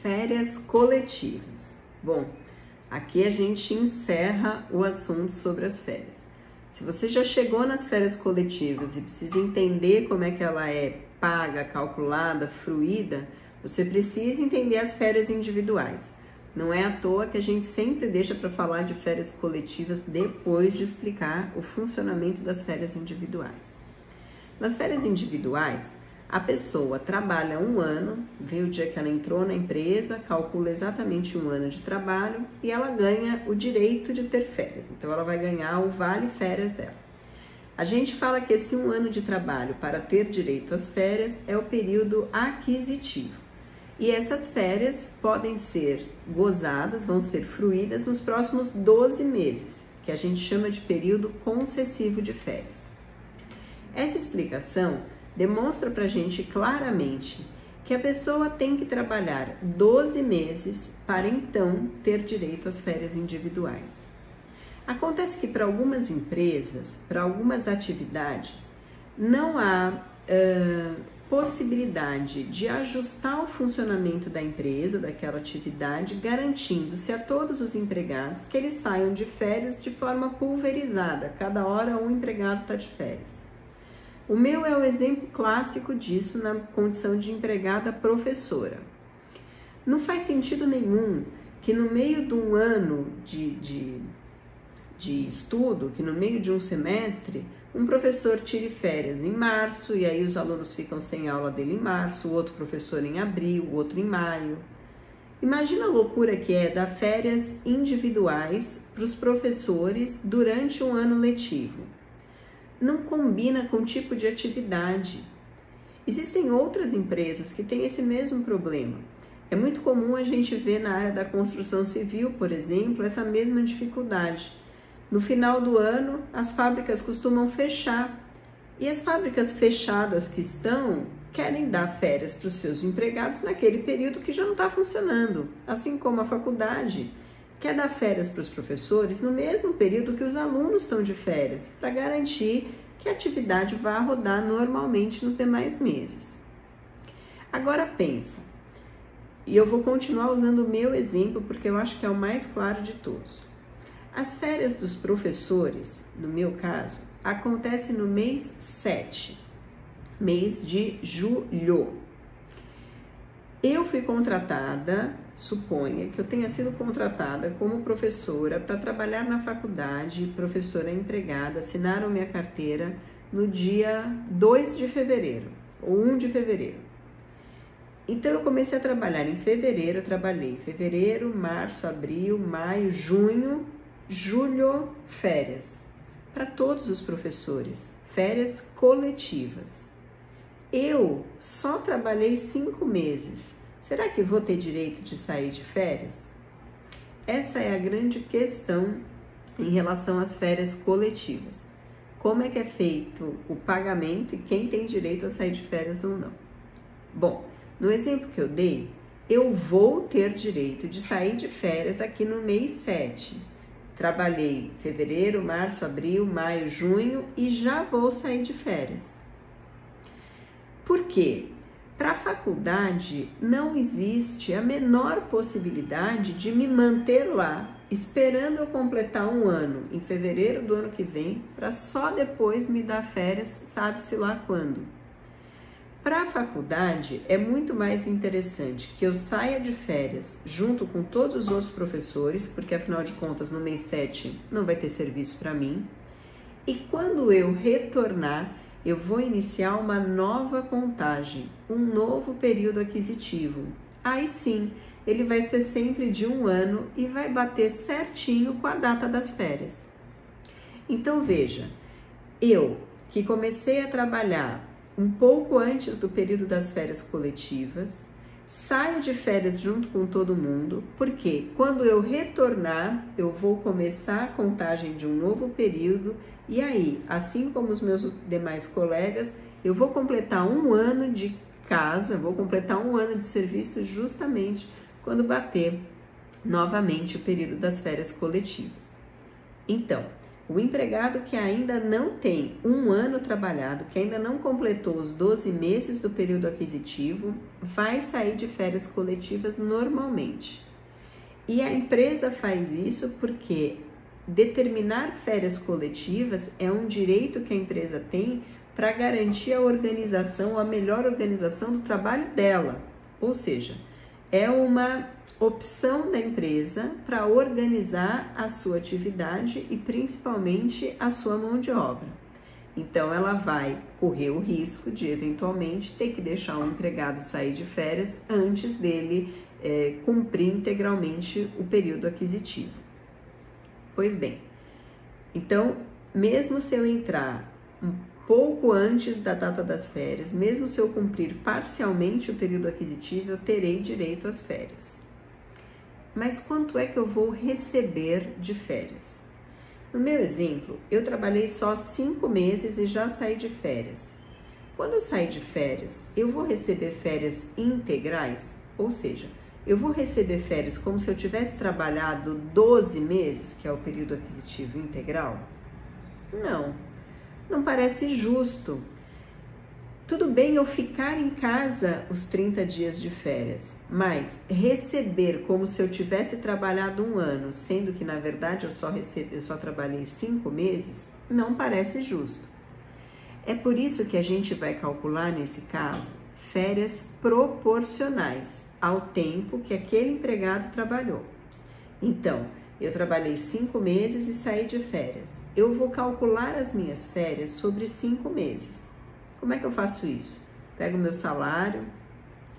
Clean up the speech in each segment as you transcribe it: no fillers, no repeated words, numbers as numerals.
Férias coletivas. Bom, aqui a gente encerra o assunto sobre as férias. Se você já chegou nas férias coletivas e precisa entender como é que ela é paga, calculada, fruída, você precisa entender as férias individuais. Não é à toa que a gente sempre deixa para falar de férias coletivas depois de explicar o funcionamento das férias individuais. Nas férias individuais, a pessoa trabalha um ano, vê o dia que ela entrou na empresa, calcula exatamente um ano de trabalho e ela ganha o direito de ter férias. Então, ela vai ganhar o vale-férias dela. A gente fala que esse um ano de trabalho para ter direito às férias é o período aquisitivo. E essas férias podem ser gozadas, vão ser fruídas nos próximos 12 meses, que a gente chama de período concessivo de férias. Essa explicação demonstra para a gente claramente que a pessoa tem que trabalhar 12 meses para então ter direito às férias individuais. Acontece que para algumas empresas, para algumas atividades, não há possibilidade de ajustar o funcionamento da empresa, daquela atividade, garantindo-se a todos os empregados que eles saiam de férias de forma pulverizada. Cada hora um empregado está de férias. O meu é o exemplo clássico disso na condição de empregada professora. Não faz sentido nenhum que no meio de um ano de estudo, que no meio de um semestre, um professor tire férias em março e aí os alunos ficam sem aula dele em março, o outro professor em abril, o outro em maio. Imagina a loucura que é dar férias individuais para os professores durante um ano letivo. Não combina com o tipo de atividade. Existem outras empresas que têm esse mesmo problema. É muito comum a gente ver na área da construção civil, por exemplo, essa mesma dificuldade. No final do ano, as fábricas costumam fechar. E as fábricas fechadas que estão querem dar férias para os seus empregados naquele período que já não está funcionando. Assim como a faculdade quer dar férias para os professores no mesmo período que os alunos estão de férias, para garantir que a atividade vá rodar normalmente nos demais meses. Agora pensa, e eu vou continuar usando o meu exemplo porque eu acho que é o mais claro de todos. As férias dos professores, no meu caso, acontecem no mês 7, mês de julho. Eu fui contratada, suponha que eu tenha sido contratada como professora para trabalhar na faculdade, professora empregada, assinaram minha carteira no dia 2 de fevereiro, ou 1 de fevereiro. Então, eu comecei a trabalhar em fevereiro, eu trabalhei fevereiro, março, abril, maio, junho, julho, férias. Para todos os professores, férias coletivas. Eu só trabalhei 5 meses. Será que vou ter direito de sair de férias? Essa é a grande questão em relação às férias coletivas. Como é que é feito o pagamento e quem tem direito a sair de férias ou não? Bom, no exemplo que eu dei, eu vou ter direito de sair de férias aqui no mês 7. Trabalhei fevereiro, março, abril, maio, junho e já vou sair de férias. Por quê? Para a faculdade não existe a menor possibilidade de me manter lá, esperando eu completar um ano, em fevereiro do ano que vem, para só depois me dar férias, sabe-se lá quando. Para a faculdade é muito mais interessante que eu saia de férias junto com todos os outros professores, porque afinal de contas no mês 7 não vai ter serviço para mim, e quando eu retornar, eu vou iniciar uma nova contagem, um novo período aquisitivo. Aí sim, ele vai ser sempre de um ano e vai bater certinho com a data das férias. Então veja, eu que comecei a trabalhar um pouco antes do período das férias coletivas, saio de férias junto com todo mundo, porque quando eu retornar, eu vou começar a contagem de um novo período e aí, assim como os meus demais colegas, eu vou completar um ano de casa, vou completar um ano de serviço justamente quando bater novamente o período das férias coletivas. Então, O empregado que ainda não tem um ano trabalhado, que ainda não completou os 12 meses do período aquisitivo, vai sair de férias coletivas normalmente. E a empresa faz isso porque determinar férias coletivas é um direito que a empresa tem para garantir a organização, a melhor organização do trabalho dela. Ou seja, é uma opção da empresa para organizar a sua atividade e principalmente a sua mão de obra. Então, ela vai correr o risco de eventualmente ter que deixar um empregado sair de férias antes dele cumprir integralmente o período aquisitivo. Pois bem, então, mesmo se eu entrar um pouco antes da data das férias, mesmo se eu cumprir parcialmente o período aquisitivo, eu terei direito às férias. Mas quanto é que eu vou receber de férias? No meu exemplo, eu trabalhei só 5 meses e já saí de férias. Quando eu sair de férias, eu vou receber férias integrais? Ou seja, eu vou receber férias como se eu tivesse trabalhado 12 meses, que é o período aquisitivo integral? Não, não parece justo. Tudo bem eu ficar em casa os 30 dias de férias, mas receber como se eu tivesse trabalhado um ano, sendo que na verdade eu só trabalhei 5 meses, não parece justo. É por isso que a gente vai calcular nesse caso férias proporcionais ao tempo que aquele empregado trabalhou. Então, eu trabalhei 5 meses e saí de férias. Eu vou calcular as minhas férias sobre 5 meses. Como é que eu faço isso? Pego o meu salário,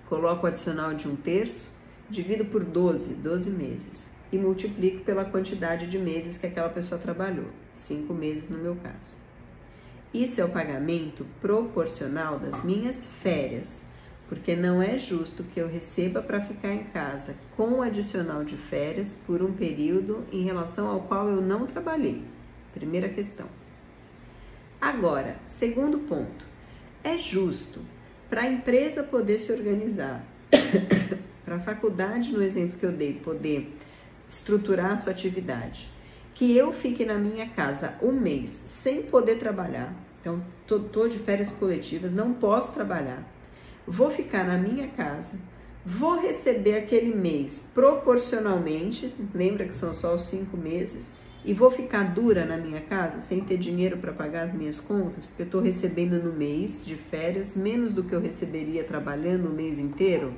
coloco o adicional de 1/3, divido por 12 meses e multiplico pela quantidade de meses que aquela pessoa trabalhou, 5 meses no meu caso. Isso é o pagamento proporcional das minhas férias, porque não é justo que eu receba para ficar em casa com o adicional de férias por um período em relação ao qual eu não trabalhei. Primeira questão. Agora, segundo ponto. É justo para a empresa poder se organizar, para a faculdade, no exemplo que eu dei, poder estruturar a sua atividade, que eu fique na minha casa um mês sem poder trabalhar, então estou de férias coletivas, não posso trabalhar, vou ficar na minha casa, vou receber aquele mês proporcionalmente, lembra que são só os 5 meses, e vou ficar dura na minha casa, sem ter dinheiro para pagar as minhas contas, porque eu estou recebendo no mês de férias menos do que eu receberia trabalhando o mês inteiro?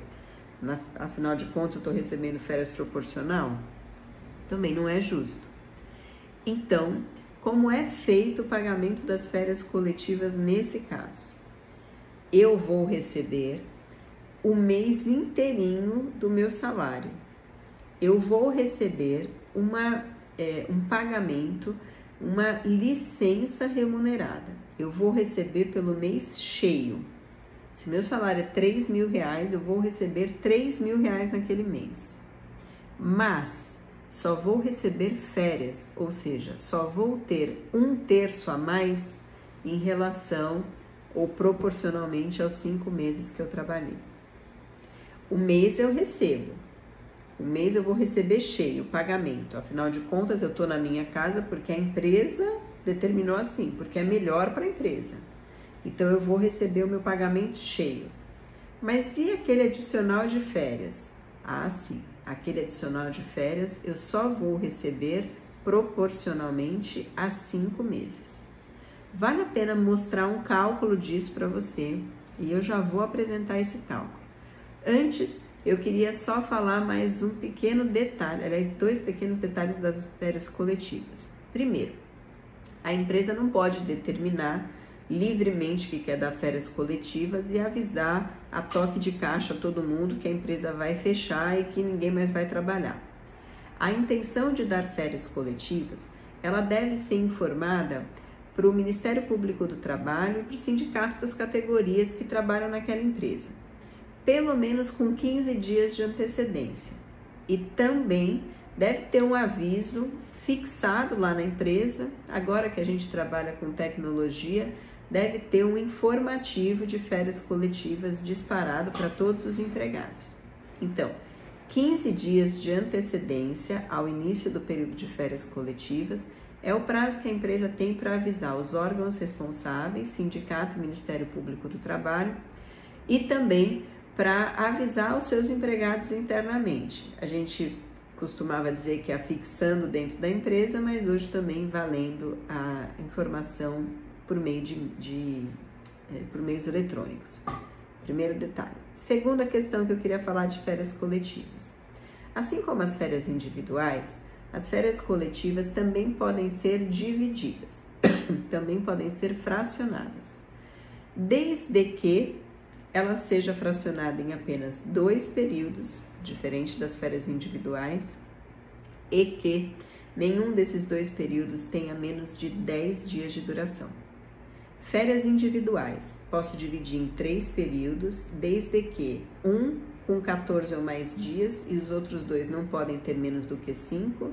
Afinal de contas, eu estou recebendo férias proporcional? Também não é justo. Então, como é feito o pagamento das férias coletivas nesse caso? Eu vou receber o mês inteirinho do meu salário. Eu vou receber um pagamento, uma licença remunerada. Eu vou receber pelo mês cheio. Se meu salário é R$3.000, eu vou receber R$3.000 naquele mês. Mas só vou receber férias, ou seja, só vou ter 1/3 a mais em relação ou proporcionalmente aos 5 meses que eu trabalhei. O mês eu recebo. O mês eu vou receber cheio, o pagamento. Afinal de contas, eu estou na minha casa porque a empresa determinou assim, porque é melhor para a empresa. Então, eu vou receber o meu pagamento cheio. Mas e aquele adicional de férias? Ah, sim, aquele adicional de férias eu só vou receber proporcionalmente a 5 meses. Vale a pena mostrar um cálculo disso para você e eu já vou apresentar esse cálculo. Antes, eu queria só falar mais um pequeno detalhe, aliás, 2 pequenos detalhes das férias coletivas. Primeiro, a empresa não pode determinar livremente que quer dar férias coletivas e avisar a toque de caixa a todo mundo que a empresa vai fechar e que ninguém mais vai trabalhar. A intenção de dar férias coletivas, ela deve ser informada para o Ministério Público do Trabalho e para o sindicato das categorias que trabalham naquela empresa, pelo menos com 15 dias de antecedência. E também deve ter um aviso fixado lá na empresa, agora que a gente trabalha com tecnologia, deve ter um informativo de férias coletivas disparado para todos os empregados. Então, 15 dias de antecedência ao início do período de férias coletivas É o prazo que a empresa tem para avisar os órgãos responsáveis, sindicato e Ministério Público do Trabalho, e também para avisar os seus empregados internamente. A gente costumava dizer que é afixando dentro da empresa, mas hoje também valendo a informação por meio por meios eletrônicos. Primeiro detalhe. Segunda questão que eu queria falar de férias coletivas. Assim como as férias individuais, as férias coletivas também podem ser divididas, também podem ser fracionadas, desde que ela seja fracionada em apenas 2 períodos, diferente das férias individuais, e que nenhum desses 2 períodos tenha menos de 10 dias de duração. Férias individuais, posso dividir em 3 períodos, desde que um com 14 ou mais dias e os outros 2 não podem ter menos do que 5.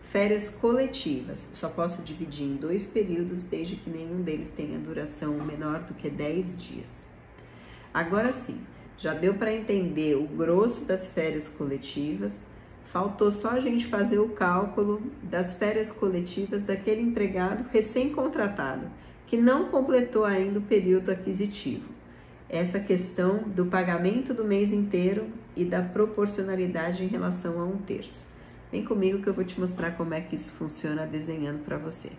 Férias coletivas, só posso dividir em 2 períodos, desde que nenhum deles tenha duração menor do que 10 dias. Agora sim, já deu para entender o grosso das férias coletivas, faltou só a gente fazer o cálculo das férias coletivas daquele empregado recém-contratado, que não completou ainda o período aquisitivo. Essa questão do pagamento do mês inteiro e da proporcionalidade em relação a 1/3. Vem comigo que eu vou te mostrar como é que isso funciona desenhando para você.